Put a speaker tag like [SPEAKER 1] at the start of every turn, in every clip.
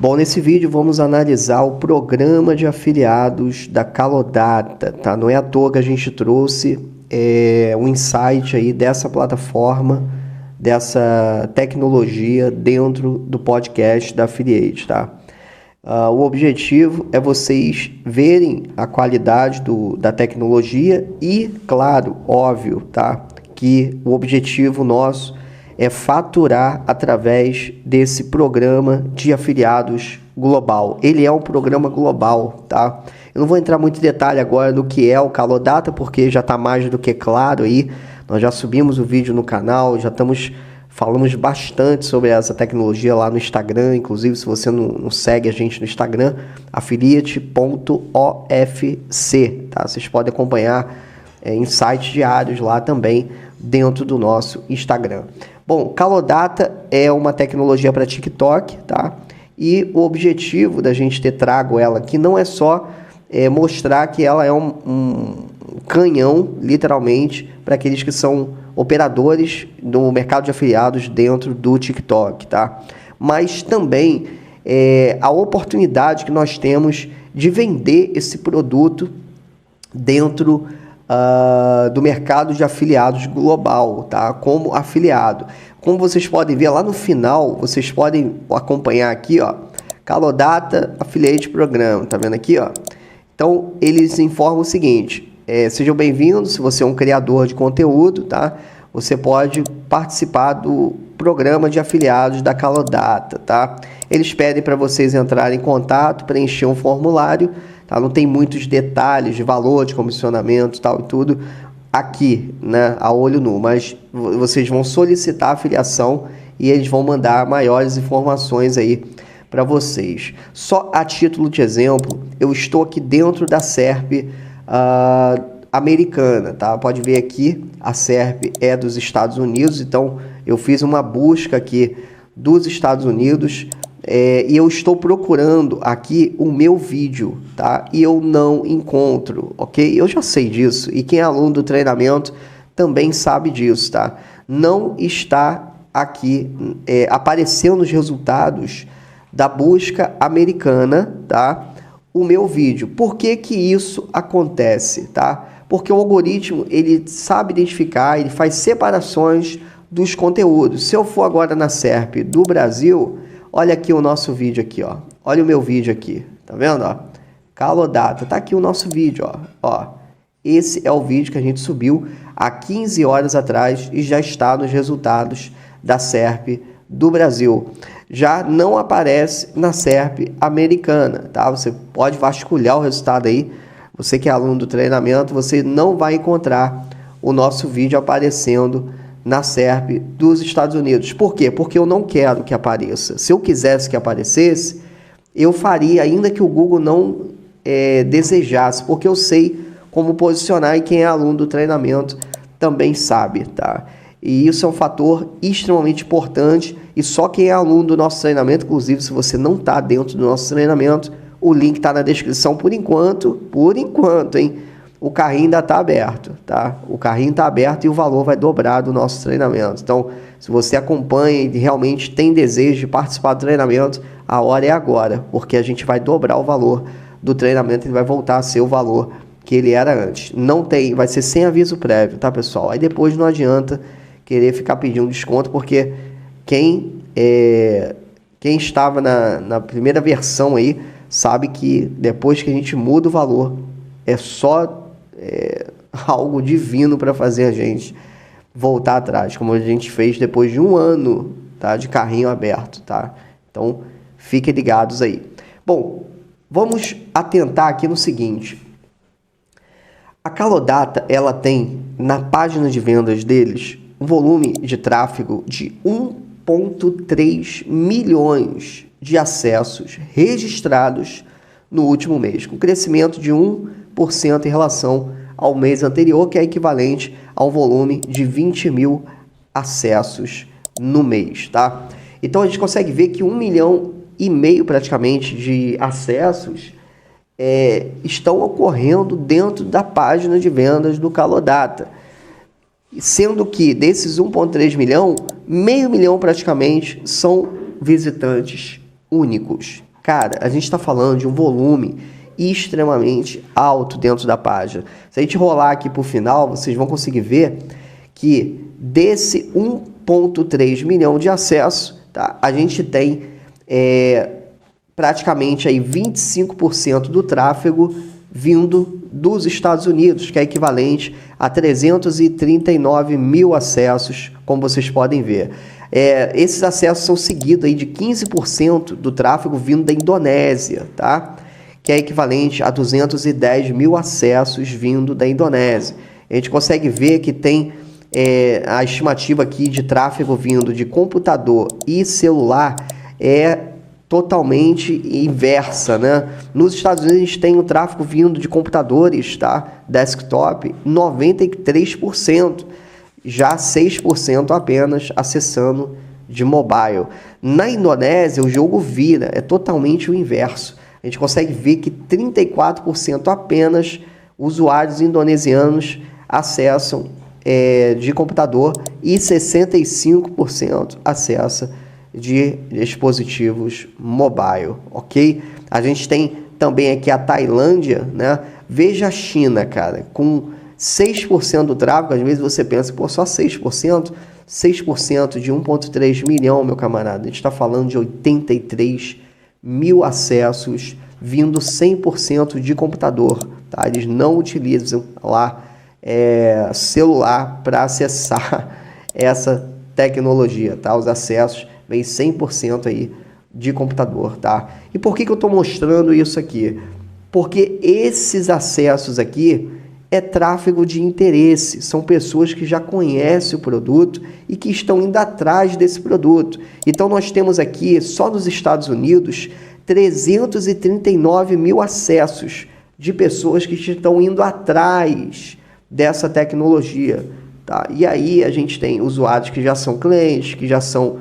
[SPEAKER 1] Bom, nesse vídeo vamos analisar o programa de afiliados da Calodata, tá? Não é à toa que a gente trouxe um insight aí dessa plataforma, dessa tecnologia dentro do podcast da Affiliate, tá? O objetivo é vocês verem a qualidade da tecnologia e, claro, óbvio, tá? Que o objetivo nosso é faturar através desse programa de afiliados global. Ele é um programa global, tá? Eu não vou entrar muito em detalhe agora do que é o Calodata, porque já está mais do que claro aí. Nós já subimos o vídeo no canal, falamos bastante sobre essa tecnologia lá no Instagram. Inclusive, se você não segue a gente no Instagram, affiliate.ofc, tá? Vocês podem acompanhar insights diários lá também dentro do nosso Instagram. Bom, Calodata é uma tecnologia para TikTok, tá? E o objetivo da gente ter trago ela aqui não é só mostrar que ela é um canhão, literalmente, para aqueles que são operadores do mercado de afiliados dentro do TikTok, tá? Mas também a oportunidade que nós temos de vender esse produto dentro do mercado de afiliados global, tá? Como afiliado. Como vocês podem ver lá no final, vocês podem acompanhar aqui, ó, Calodata Affiliate Program, tá vendo aqui, ó? Então, eles informam o seguinte: sejam bem-vindos. Se você é um criador de conteúdo, tá? Você pode participar do programa de afiliados da Calodata, tá? Eles pedem para vocês entrarem em contato, preencher um formulário, tá? Não tem muitos detalhes de valor, de comissionamento, tal e tudo aqui, né, a olho nu, mas vocês vão solicitar a afiliação e eles vão mandar maiores informações aí para vocês. Só a título de exemplo, eu estou aqui dentro da SERP americana, tá? Pode ver aqui, a SERP é dos Estados Unidos, então eu fiz uma busca aqui dos Estados Unidos e eu estou procurando aqui o meu vídeo, tá? E eu não encontro, ok? Eu já sei disso, e quem é aluno do treinamento também sabe disso, tá? Não está aqui aparecendo os resultados da busca americana, tá? O meu vídeo. Por que que isso acontece, tá? Porque o algoritmo, ele sabe identificar, ele faz separações dos conteúdos. Se eu for agora na SERP do Brasil, olha aqui o nosso vídeo aqui, ó. Olha o meu vídeo aqui, tá vendo, ó? Calodata, tá aqui o nosso vídeo, ó. Esse é o vídeo que a gente subiu há 15 horas atrás e já está nos resultados da SERP do Brasil. Já não aparece na SERP americana, tá? Você pode vasculhar o resultado aí. Você que é aluno do treinamento, você não vai encontrar o nosso vídeo aparecendo na SERP dos Estados Unidos. Por quê? Porque eu não quero que apareça. Se eu quisesse que aparecesse, eu faria, ainda que o Google não desejasse, porque eu sei como posicionar e quem é aluno do treinamento também sabe, tá? E isso é um fator extremamente importante e só quem é aluno do nosso treinamento, inclusive se você não está dentro do nosso treinamento, o link está na descrição por enquanto, hein? O carrinho ainda está aberto, tá? O carrinho está aberto e o valor vai dobrar do nosso treinamento. Então, se você acompanha e realmente tem desejo de participar do treinamento, a hora é agora, porque a gente vai dobrar o valor do treinamento e vai voltar a ser o valor que ele era antes. Não tem, vai ser sem aviso prévio, tá, pessoal? Aí depois não adianta querer ficar pedindo desconto, porque quem estava na primeira versão aí sabe que depois que a gente muda o valor, é só algo divino para fazer a gente voltar atrás, como a gente fez depois de um ano, tá, de carrinho aberto, tá? Então, fiquem ligados aí. Bom, vamos atentar aqui no seguinte. A Calodata, ela tem na página de vendas deles um volume de tráfego de 1,3 milhões de acessos registrados no último mês, com crescimento de 1% em relação ao mês anterior, que é equivalente a um volume de 20 mil acessos no mês, tá? Então a gente consegue ver que 1,5 milhão praticamente de acessos estão ocorrendo dentro da página de vendas do Calodata, sendo que desses 1,3 milhão, meio milhão praticamente são visitantes únicos. Cara, a gente está falando de um volume extremamente alto dentro da página. Se a gente rolar aqui para o final, vocês vão conseguir ver que desse 1,3 milhão de acessos, tá, a gente tem praticamente aí 25% do tráfego vindo dos Estados Unidos, que é equivalente a 339 mil acessos, como vocês podem ver. Esses acessos são seguidos aí de 15% do tráfego vindo da Indonésia, tá? Que é equivalente a 210 mil acessos vindo da Indonésia. A gente consegue ver que tem a estimativa aqui de tráfego vindo de computador e celular totalmente inversa, né? Nos Estados Unidos a gente tem o tráfego vindo de computadores, tá? Desktop, 93%, já 6% apenas acessando de mobile. Na Indonésia o jogo vira, é totalmente o inverso. A gente consegue ver que 34% apenas usuários indonesianos acessam de computador e 65% acessa de dispositivos mobile, ok? A gente tem também aqui a Tailândia, né? Veja a China, cara, com 6% do tráfego. Às vezes você pensa, pô, só 6%? 6% de 1,3 milhão, meu camarada. A gente está falando de 83 mil acessos vindo 100% de computador, tá? Eles não utilizam lá celular para acessar essa tecnologia, tá? Os acessos vem 100% aí de computador, tá? E por que eu estou mostrando isso aqui? Porque esses acessos aqui é tráfego de interesse, são pessoas que já conhecem o produto e que estão indo atrás desse produto. Então nós temos aqui, só nos Estados Unidos, 339 mil acessos de pessoas que estão indo atrás dessa tecnologia, tá? E aí a gente tem usuários que já são clientes, que já são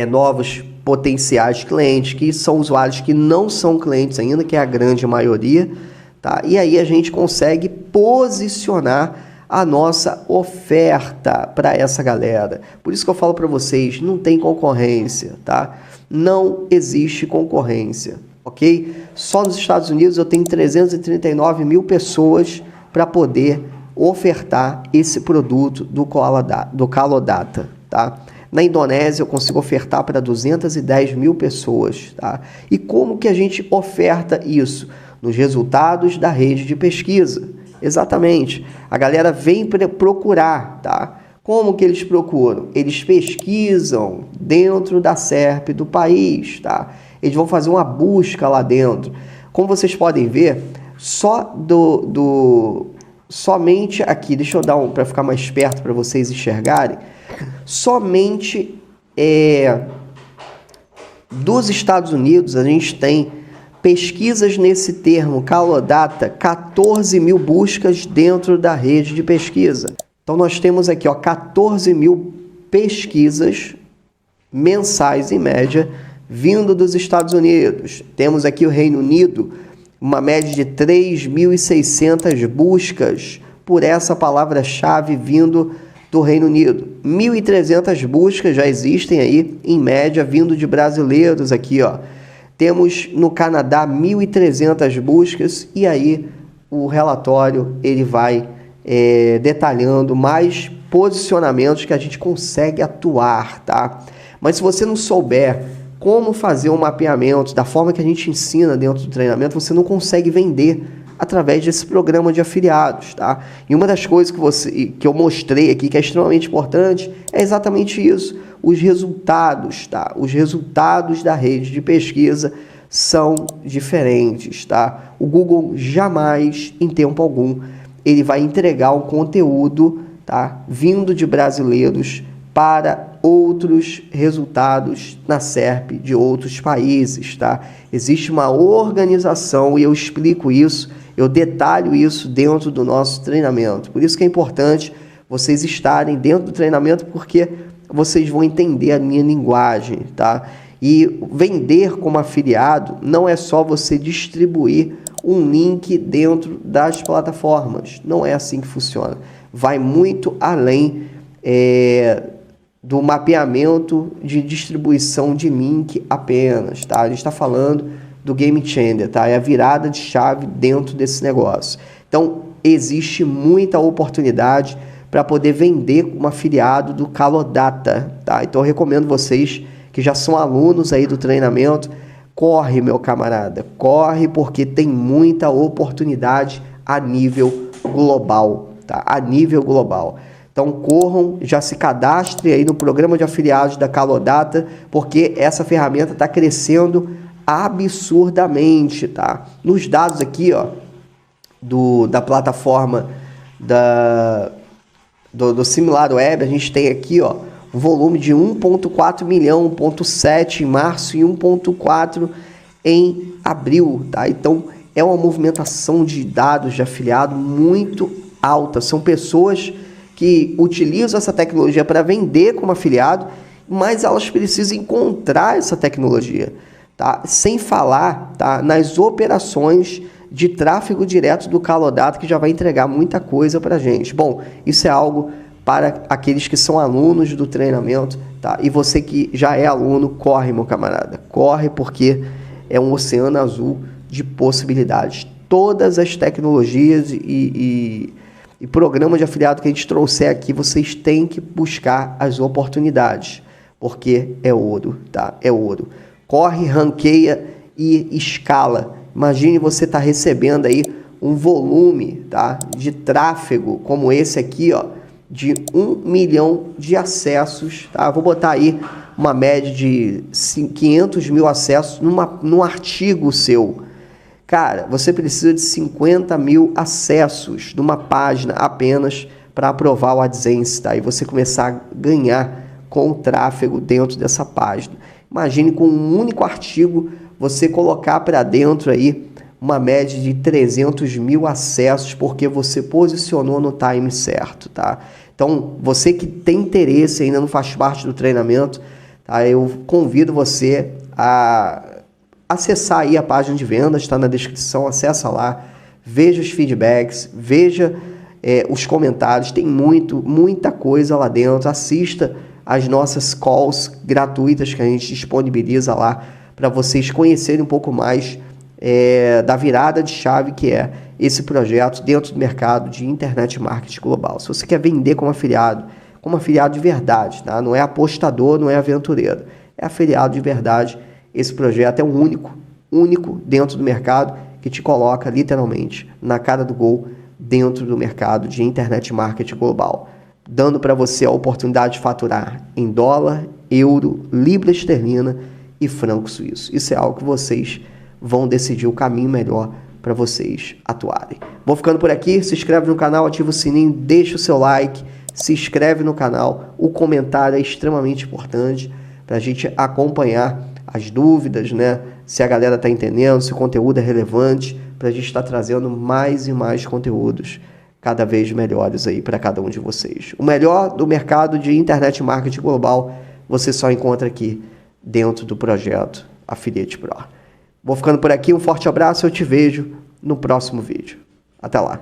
[SPEAKER 1] novos potenciais clientes, que são usuários que não são clientes ainda, que é a grande maioria, tá? E aí a gente consegue posicionar a nossa oferta para essa galera. Por isso que eu falo para vocês, não tem concorrência, tá? Não existe concorrência, ok? Só nos Estados Unidos eu tenho 339 mil pessoas para poder ofertar esse produto do Calodata, tá? Na Indonésia eu consigo ofertar para 210 mil pessoas, tá? E como que a gente oferta isso? Nos resultados da rede de pesquisa. Exatamente. A galera vem procurar, tá? Como que eles procuram? Eles pesquisam dentro da SERP do país, tá? Eles vão fazer uma busca lá dentro. Como vocês podem ver, somente aqui, deixa eu dar para ficar mais perto para vocês enxergarem, somente dos Estados Unidos a gente tem pesquisas nesse termo Calodata, 14 mil buscas dentro da rede de pesquisa. Então nós temos aqui 14 mil pesquisas mensais em média vindo dos Estados Unidos. Temos aqui o Reino Unido, uma média de 3.600 buscas por essa palavra-chave vindo do Reino Unido. 1.300 buscas já existem aí, em média, vindo de brasileiros aqui, ó. Temos no Canadá 1.300 buscas e aí o relatório ele vai detalhando mais posicionamentos que a gente consegue atuar, tá? Mas se você não souber como fazer um mapeamento da forma que a gente ensina dentro do treinamento, você não consegue vender através desse programa de afiliados, tá? E uma das coisas que eu mostrei aqui, que é extremamente importante, é exatamente isso. Os resultados, tá? Os resultados da rede de pesquisa são diferentes, tá? O Google jamais, em tempo algum, ele vai entregar um conteúdo, tá? Vindo de brasileiros para outros resultados na SERP de outros países, tá? Existe uma organização e eu explico isso, eu detalho isso dentro do nosso treinamento. Por isso que é importante vocês estarem dentro do treinamento, porque vocês vão entender a minha linguagem, tá? E vender como afiliado não é só você distribuir um link dentro das plataformas. Não é assim que funciona. Vai muito além do mapeamento de distribuição de link apenas, tá? A gente está falando do game changer, tá? É a virada de chave dentro desse negócio. Então, existe muita oportunidade para poder vender como afiliado do Calodata, tá? Então, eu recomendo vocês que já são alunos aí do treinamento, corre, meu camarada, corre, porque tem muita oportunidade a nível global, tá? A nível global. Então corram, já se cadastrem aí no programa de afiliados da Calodata, porque essa ferramenta está crescendo absurdamente, tá? Nos dados aqui, ó, da plataforma do SimilarWeb, a gente tem aqui, ó, um volume de 1,4 milhão, 1,7 em março e 1,4 em abril, tá? Então é uma movimentação de dados de afiliado muito alta. São pessoas que utilizam essa tecnologia para vender como afiliado, mas elas precisam encontrar essa tecnologia, tá? Sem falar, tá, nas operações de tráfego direto do Calodata, que já vai entregar muita coisa para a gente. Bom, isso é algo para aqueles que são alunos do treinamento, tá? E você que já é aluno, corre, meu camarada, corre, porque é um oceano azul de possibilidades. Todas as tecnologias e programa de afiliado que a gente trouxer aqui, vocês têm que buscar as oportunidades, porque é ouro, tá? É ouro. Corre, ranqueia e escala. Imagine você estar recebendo aí um volume, tá, de tráfego como esse aqui, ó, de 1 milhão de acessos, tá? Vou botar aí uma média de 500 mil acessos num artigo seu. Cara, você precisa de 50 mil acessos numa página apenas para aprovar o AdSense, tá? E você começar a ganhar com o tráfego dentro dessa página. Imagine com um único artigo você colocar para dentro aí uma média de 300 mil acessos porque você posicionou no time certo, tá? Então, você que tem interesse ainda não faz parte do treinamento, tá? Eu convido você a acessar aí a página de vendas, está na descrição, acessa lá, veja os feedbacks, veja os comentários, tem muita coisa lá dentro, assista as nossas calls gratuitas que a gente disponibiliza lá para vocês conhecerem um pouco mais da virada de chave que é esse projeto dentro do mercado de internet marketing global. Se você quer vender como afiliado de verdade, tá? Não é apostador, não é aventureiro, é afiliado de verdade. Esse projeto é um único dentro do mercado que te coloca literalmente na cara do gol dentro do mercado de internet marketing global, dando para você a oportunidade de faturar em dólar, euro, libra esterlina e franco suíço. Isso é algo que vocês vão decidir o caminho melhor para vocês atuarem. Vou ficando por aqui, se inscreve no canal, ativa o sininho, deixa o seu like, se inscreve no canal, o comentário é extremamente importante para a gente acompanhar as dúvidas, né? Se a galera está entendendo, se o conteúdo é relevante, para a gente estar trazendo mais e mais conteúdos cada vez melhores aí para cada um de vocês. O melhor do mercado de internet marketing global você só encontra aqui dentro do projeto Affiliate Pro. Vou ficando por aqui, um forte abraço, eu te vejo no próximo vídeo. Até lá!